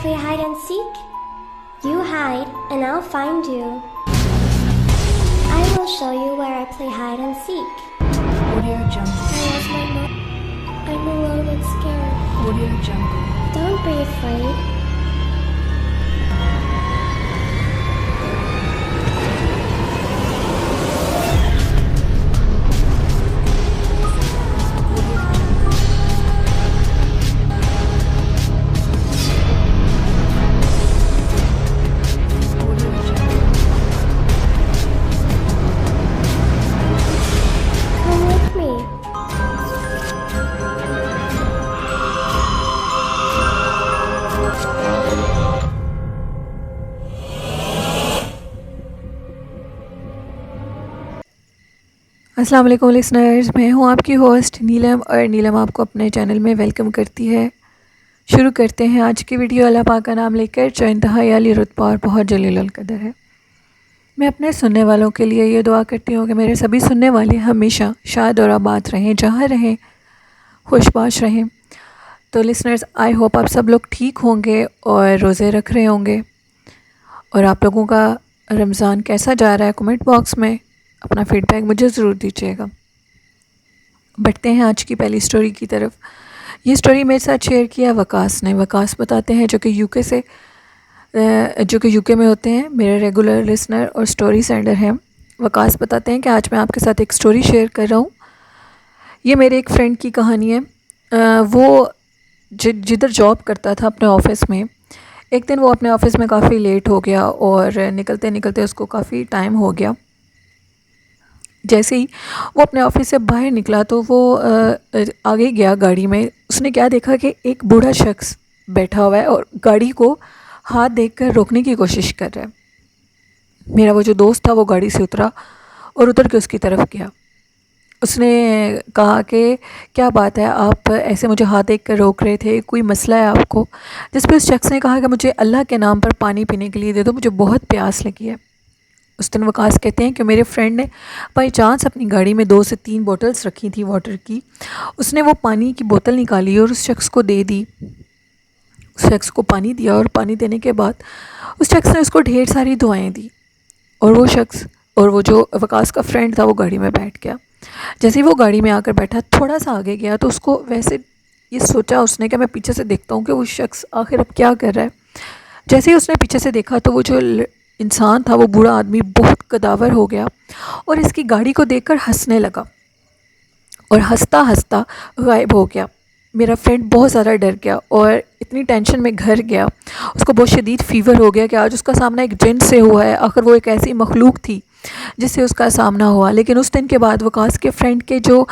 play hide and seek? You hide and I'll find you. I will show you where I play hide and seek. Audio Jungle. I lost my mom. I'm alone and scared. Audio Jungle. Don't be afraid. Come with me. अस्सलाम वालेकुम listeners, मैं हूं आपकी host नीलम और नीलम आपको अपने channel में welcome करती है। शुरू करते हैं आज की वीडियो अल्लाह पाक का नाम लेकर जो इंतहाई आली रुतबा और बहुत जलीलुल कदर है। मैं अपने सुनने वालों के लिए ये दुआ करती हूँ कि मेरे सभी सुनने वाले हमेशा शाद और आबाद रहें, जहाँ रहें खुशबाश रहें। तो लिसनर्स, आई होप आप सब लोग ठीक होंगे और रोज़े रख रहे होंगे। और आप लोगों का रमज़ान कैसा जा रहा है, कमेंट बॉक्स में अपना फ़ीडबैक मुझे ज़रूर दीजिएगा। बढ़ते हैं आज की पहली स्टोरी की तरफ। ये स्टोरी मेरे साथ शेयर किया वकास ने। वकास बताते हैं जो कि यूके में होते हैं, मेरे रेगुलर लिसनर और स्टोरी सेंडर हैं। वकास बताते हैं कि आज मैं आपके साथ एक स्टोरी शेयर कर रहा हूँ। ये मेरे एक फ्रेंड की कहानी है। वो जिधर जॉब करता था अपने ऑफ़िस में, एक दिन वो अपने ऑफ़िस में काफ़ी लेट हो गया और निकलते निकलते उसको काफ़ी टाइम हो गया। जैसे ही वो अपने ऑफ़िस से बाहर निकला तो वो आगे गया गाड़ी में। उसने क्या देखा कि एक बूढ़ा शख्स बैठा हुआ है और गाड़ी को हाथ देखकर रोकने की कोशिश कर रहा है। मेरा वो जो दोस्त था वो गाड़ी से उतरा और उतर के उसकी तरफ गया। उसने कहा कि क्या बात है, आप ऐसे मुझे हाथ देख कर रोक रहे थे, कोई मसला है आपको? जिस पर उस शख्स ने कहा कि मुझे अल्लाह के नाम पर पानी पीने के लिए दे दो, मुझे बहुत प्यास लगी है। उस दिन वकास कहते हैं कि मेरे फ्रेंड ने बाई चांस अपनी गाड़ी में 2 से 3 बोतल्स रखी थी वाटर की। उसने वो पानी की बोतल निकाली और उस शख्स को दे दी। उस शख्स को पानी दिया और पानी देने के बाद उस शख्स ने उसको ढेर सारी दुआएं दी। और वो शख्स और वो जो वकास का फ्रेंड था वो गाड़ी में बैठ गया। जैसे ही वो गाड़ी में आकर बैठा, थोड़ा सा आगे गया तो उसको वैसे ये सोचा उसने कि मैं पीछे से देखता हूँ कि वो शख्स आखिर अब क्या कर रहा है। जैसे ही उसने पीछे से देखा तो वो जो इंसान था, वो बूढ़ा आदमी बहुत कदावर हो गया और इसकी गाड़ी को देखकर हंसने लगा और हंसता हंसता गायब हो गया। मेरा फ्रेंड बहुत ज़्यादा डर गया और इतनी टेंशन में घर गया। उसको बहुत शदीद फ़ीवर हो गया कि आज उसका सामना एक जिन से हुआ है। आखिर वो एक ऐसी मखलूक थी जिससे उसका सामना हुआ। लेकिन उस दिन के बाद वकास के फ्रेंड के जो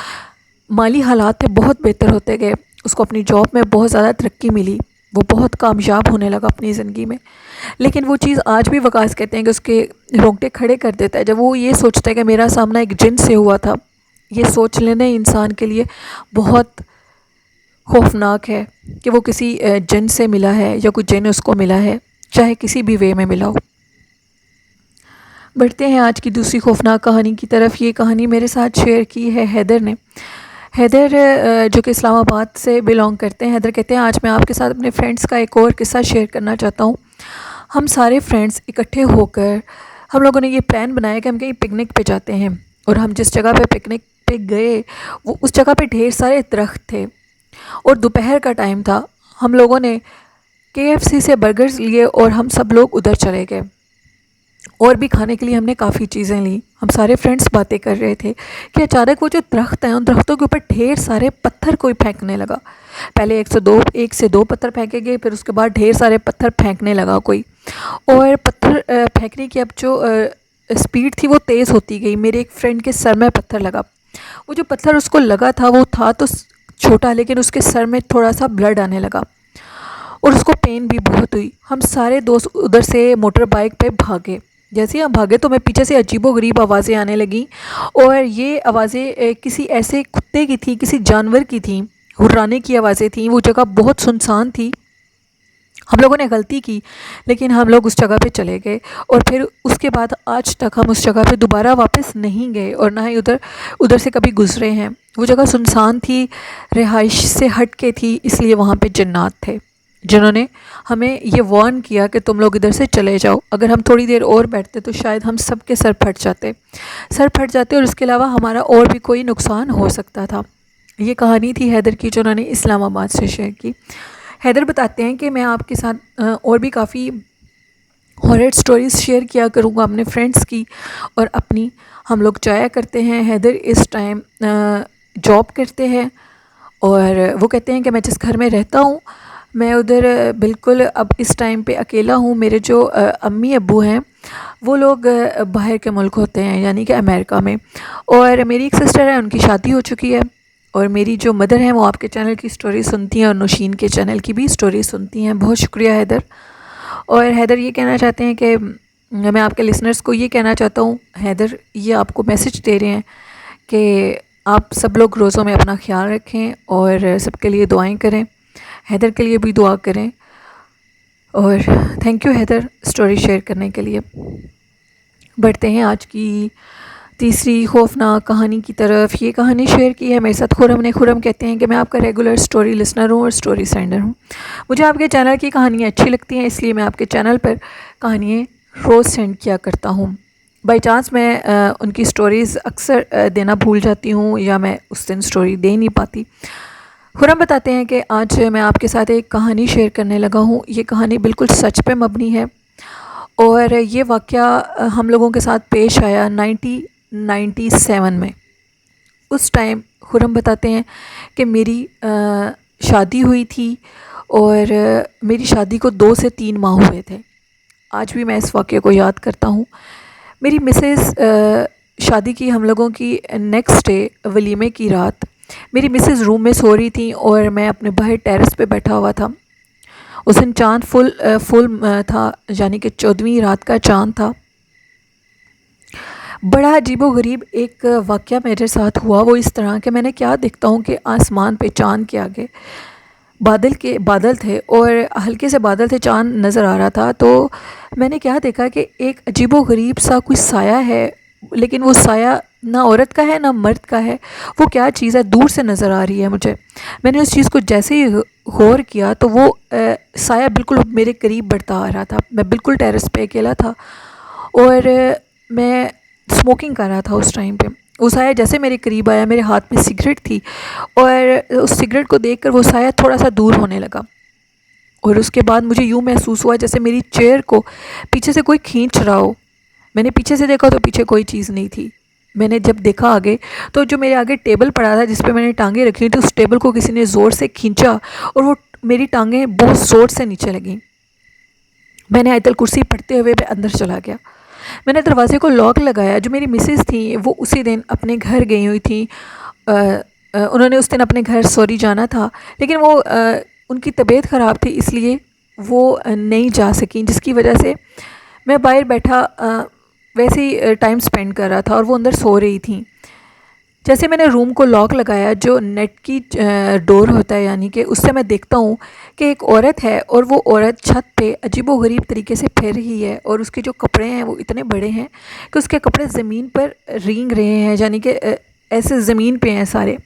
माली हालात थे बहुत बेहतर होते गए। उसको अपनी जॉब में बहुत ज़्यादा तरक्की मिली, वो बहुत कामयाब होने लगा अपनी ज़िंदगी में। लेकिन वो चीज़ आज भी वकास कहते हैं कि उसके रोंगटे खड़े कर देता है जब वो ये सोचता है कि मेरा सामना एक जिन से हुआ था। ये सोच लेना इंसान के लिए बहुत खौफनाक है कि वो किसी जिन से मिला है या कोई जिन उसको मिला है, चाहे किसी भी वे में मिला हो। बढ़ते हैं आज की दूसरी खौफनाक कहानी की तरफ। ये कहानी मेरे साथ शेयर की है हैदर ने। हैदर जो कि इस्लामाबाद से बिलोंग करते हैं। हैदर कहते हैं आज मैं आपके साथ अपने फ्रेंड्स का एक और किस्सा शेयर करना चाहता हूँ। हम सारे फ्रेंड्स इकट्ठे होकर हम लोगों ने ये प्लान बनाया कि हम कहीं पिकनिक पे जाते हैं। और हम जिस जगह पे पिकनिक पे गए वो उस जगह पे ढेर सारे दरख्त थे और दोपहर का टाइम था। हम लोगों ने KFC से बर्गर्स लिए और हम सब लोग उधर चले गए। और भी खाने के लिए हमने काफ़ी चीज़ें ली। हम सारे फ्रेंड्स बातें कर रहे थे कि अचानक वो जो दरख्त हैं उन दरख्तों के ऊपर ढेर सारे पत्थर कोई फेंकने लगा। पहले एक से दो पत्थर फेंके गए, फिर उसके बाद ढेर सारे पत्थर फेंकने लगा कोई। और पत्थर फेंकने की अब जो स्पीड थी वो तेज़ होती गई। मेरे एक फ्रेंड के सर में पत्थर लगा। वो जो पत्थर उसको लगा था वो था तो छोटा, लेकिन उसके सर में थोड़ा सा ब्लड आने लगा और उसको पेन भी बहुत हुई। हम सारे दोस्त उधर से मोटर बाइक पे भागे। जैसे ही हम भागे तो मैं पीछे से अजीबोगरीब आवाज़ें आने लगी और ये आवाज़ें किसी ऐसे कुत्ते की थी, किसी जानवर की थी, हुर्राने की आवाज़ें थी। वो जगह बहुत सुनसान थी। हम लोगों ने गलती की लेकिन हम लोग उस जगह पे चले गए और फिर उसके बाद आज तक हम उस जगह पे दोबारा वापस नहीं गए और ना ही उधर से कभी गुज़रे हैं। वो जगह सुनसान थी, रिहाइश से हट के थी, इसलिए वहाँ पे जन्नात थे। जिन्होंने हमें ये वार्न किया कि तुम लोग इधर से चले जाओ। अगर हम थोड़ी देर और बैठते तो शायद हम सब के सर फट जाते और इसके अलावा हमारा और भी कोई नुकसान हो सकता था। ये कहानी थी हैदर की जो उन्होंने इस्लामाबाद से शेयर की। हैदर बताते हैं कि मैं आपके साथ और भी काफ़ी हॉरर स्टोरीज़ शेयर किया करूँगा अपने फ्रेंड्स की और अपनी। हम लोग जाया करते हैं। हैदर इस टाइम जॉब करते हैं और वो कहते हैं कि मैं जिस घर में रहता हूँ मैं उधर बिल्कुल अब इस टाइम पे अकेला हूँ। मेरे जो अम्मी अब्बू हैं वो लोग बाहर के मुल्क होते हैं, यानी कि अमेरिका में, और मेरी एक सिस्टर है, उनकी शादी हो चुकी है। और मेरी जो मदर हैं वो आपके चैनल की स्टोरी सुनती हैं और नौशीन के चैनल की भी स्टोरी सुनती हैं। बहुत शुक्रिया हैदर। और हैदर ये कहना चाहते हैं कि मैं आपके लिसनर्स को ये कहना चाहता हूँ, हैदर ये आपको मैसेज दे रहे हैं कि आप सब लोग रोज़ों में अपना ख्याल रखें और सबके लिए दुआएं करें। हैदर के लिए भी दुआ करें। और thank you Haider story share करने के लिए। बढ़ते हैं आज की तीसरी खौफनाक कहानी की तरफ। ये कहानी शेयर की है मेरे साथ खुरम ने। खुरम कहते हैं कि मैं आपका रेगुलर स्टोरी लिसनर हूँ और स्टोरी सेंडर हूँ। मुझे आपके चैनल की कहानियाँ अच्छी लगती हैं, इसलिए मैं आपके चैनल पर कहानियाँ रोज़ सेंड किया करता हूँ। बाई चांस मैं उनकी स्टोरीज़ अक्सर देना भूल जाती हूँ या मैं उस दिन स्टोरी दे नहीं पाती। खुरम बताते हैं कि आज मैं आपके साथ एक कहानी शेयर करने लगा हूँ। ये कहानी बिल्कुल सच पे मबनी है और ये वाक़या हम लोगों के साथ पेश आया 1997 में। उस टाइम खुरम बताते हैं कि मेरी शादी हुई थी और मेरी शादी को 2 से 3 माह हुए थे। आज भी मैं इस वाक़े को याद करता हूँ। मेरी मिसेज़ शादी की हम लोगों की नेक्स्ट डे वलीमे की रात मेरी मिसेज़ रूम में सो रही थी और मैं अपने बाहर टेरेस पे बैठा हुआ था। उस दिन चाँद फुल था, यानी कि 14वीं रात का चाँद था। बड़ा अजीबोगरीब एक वाक़या मेरे साथ हुआ। वो इस तरह के मैंने क्या देखता हूँ कि आसमान पे चाँद के आगे बादल थे और हल्के से बादल थे, चाँद नज़र आ रहा था। तो मैंने क्या देखा कि एक अजीबोगरीब सा कुछ साया है, लेकिन वो साया ना औरत का है ना मर्द का है। वो क्या चीज़ है, दूर से नज़र आ रही है मुझे। मैंने उस चीज़ को जैसे ही गौर किया तो वो साया बिल्कुल मेरे करीब बढ़ता आ रहा था। मैं बिल्कुल टेरेस पे अकेला था और मैं स्मोकिंग कर रहा था उस टाइम पे। वो साया जैसे मेरे करीब आया, मेरे हाथ में सिगरेट थी और उस सिगरेट को देखकर वो साया थोड़ा सा दूर होने लगा और उसके बाद मुझे यूँ महसूस हुआ जैसे मेरी चेयर को पीछे से कोई खींच रहा हो। मैंने पीछे से देखा तो पीछे कोई चीज़ नहीं थी। मैंने जब देखा आगे तो जो मेरे आगे टेबल पड़ा था जिस पे मैंने टांगें रखी थी, उस टेबल को किसी ने ज़ोर से खींचा और वो मेरी टांगें बहुत ज़ोर से नीचे लगीं। मैंने आयतल कुर्सी पढ़ते हुए मैं अंदर चला गया। मैंने दरवाज़े को लॉक लगाया। जो मेरी मिसेज़ थी वो उसी दिन अपने घर गई हुई थी। उन्होंने उस दिन अपने घर सॉरी जाना था, लेकिन वो उनकी तबीयत ख़राब थी इसलिए वो नहीं जा सकी, जिसकी वजह से मैं बाहर बैठा वैसे ही टाइम स्पेंड कर रहा था और वो अंदर सो रही थी। जैसे मैंने रूम को लॉक लगाया, जो नेट की डोर होता है, यानी कि उससे मैं देखता हूँ कि एक औरत है और वो औरत छत पे अजीबोगरीब तरीके से फिर रही है और उसके जो कपड़े हैं वो इतने बड़े हैं कि उसके कपड़े ज़मीन पर रेंग रहे हैं, यानी कि ऐसे ज़मीन पे हैं सारे।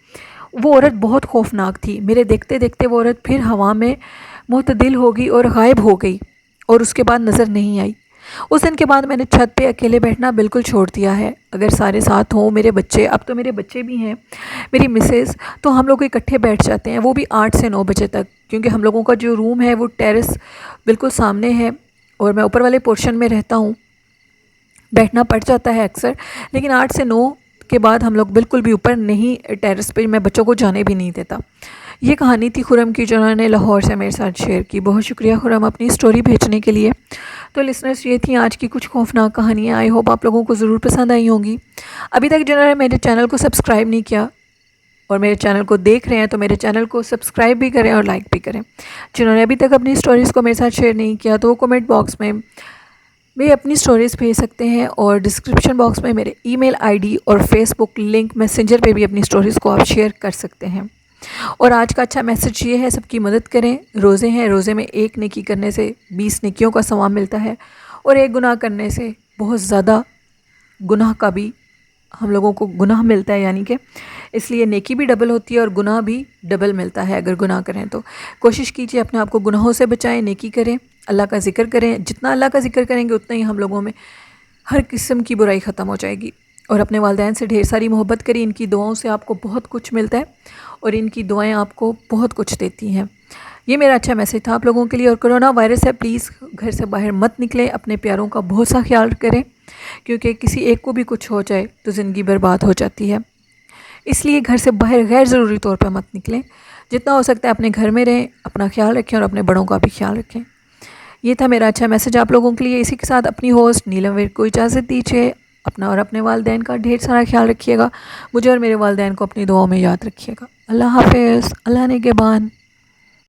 वो औरत बहुत खौफनाक थी। मेरे देखते देखते वो औरत फिर हवा में मुतदिल हो गई और गायब हो गई और उसके बाद नज़र नहीं आई। उस दिन के बाद मैंने छत पे अकेले बैठना बिल्कुल छोड़ दिया है। अगर सारे साथ हों, मेरे बच्चे, अब तो मेरे बच्चे भी हैं, मेरी मिसेज़, तो हम लोग इकट्ठे बैठ जाते हैं, वो भी 8 से 9 बजे तक, क्योंकि हम लोगों का जो रूम है वो टेरेस बिल्कुल सामने है और मैं ऊपर वाले पोर्शन में रहता हूँ। बैठना पड़ जाता है अक्सर, लेकिन 8 से 9 के बाद हम लोग बिल्कुल भी ऊपर नहीं, टेरेस पे मैं बच्चों को जाने भी नहीं देता। ये कहानी थी खुरम की जो उन्होंने लाहौर से मेरे साथ शेयर की। बहुत शुक्रिया खुरम अपनी स्टोरी भेजने के लिए। तो लिसनर्स, ये थी आज की कुछ खौफनाक कहानियाँ। आई होप आप लोगों को ज़रूर पसंद आई होंगी। अभी तक जिन्होंने मेरे चैनल को सब्सक्राइब नहीं किया और मेरे चैनल को देख रहे हैं तो मेरे चैनल को सब्सक्राइब भी करें और लाइक भी करें। जिन्होंने अभी तक अपनी स्टोरीज़ को मेरे साथ शेयर नहीं किया तो वो कमेंट बॉक्स में वे अपनी स्टोरीज़ भेज सकते हैं और डिस्क्रिप्शन बॉक्स में मेरे ईमेल आईडी और फेसबुक लिंक, मैसेंजर पे भी अपनी स्टोरीज़ को आप शेयर कर सकते हैं। और आज का अच्छा मैसेज ये है, सबकी मदद करें। रोज़े हैं, रोज़े में एक नेकी करने से 20 नेकियों का सवाब मिलता है और एक गुनाह करने से बहुत ज़्यादा गुनाह का भी हम लोगों को गुनाह मिलता है, यानी कि इसलिए नेकी भी डबल होती है और गुनाह भी डबल मिलता है अगर गुनाह करें तो। कोशिश कीजिए अपने आप को गुनाहों से बचाएं, नेकी करें, अल्लाह का ज़िक्र करें। जितना अल्लाह का ज़िक्र करेंगे उतना ही हम लोगों में हर किस्म की बुराई ख़त्म हो जाएगी। और अपने वालिदैन से ढेर सारी मोहब्बत करिए, इनकी दुआओं से आपको बहुत कुछ मिलता है और इनकी दुआएं आपको बहुत कुछ देती हैं। ये मेरा अच्छा मैसेज था आप लोगों के लिए। और कोरोना वायरस है, प्लीज़ घर से बाहर मत निकलें, अपने प्यारों का बहुत सा ख्याल करें, क्योंकि किसी एक को भी कुछ हो जाए तो ज़िंदगी बर्बाद हो जाती है। इसलिए घर से बाहर गैर ज़रूरी तौर पर मत निकलें, जितना हो सकता है अपने घर में रहें, अपना ख्याल रखें और अपने बड़ों का भी ख्याल रखें। ये था मेरा अच्छा मैसेज आप लोगों के लिए। इसी के साथ अपनी होस्ट नीलम वीर को इजाज़त दीजिए। अपना और अपने वालिदैन का ढेर सारा ख्याल रखिएगा। मुझे और मेरे वालिदैन को अपनी दुआओं में याद रखिएगा। अल्लाह हाफ़िज़, अल्लाह ने के बान।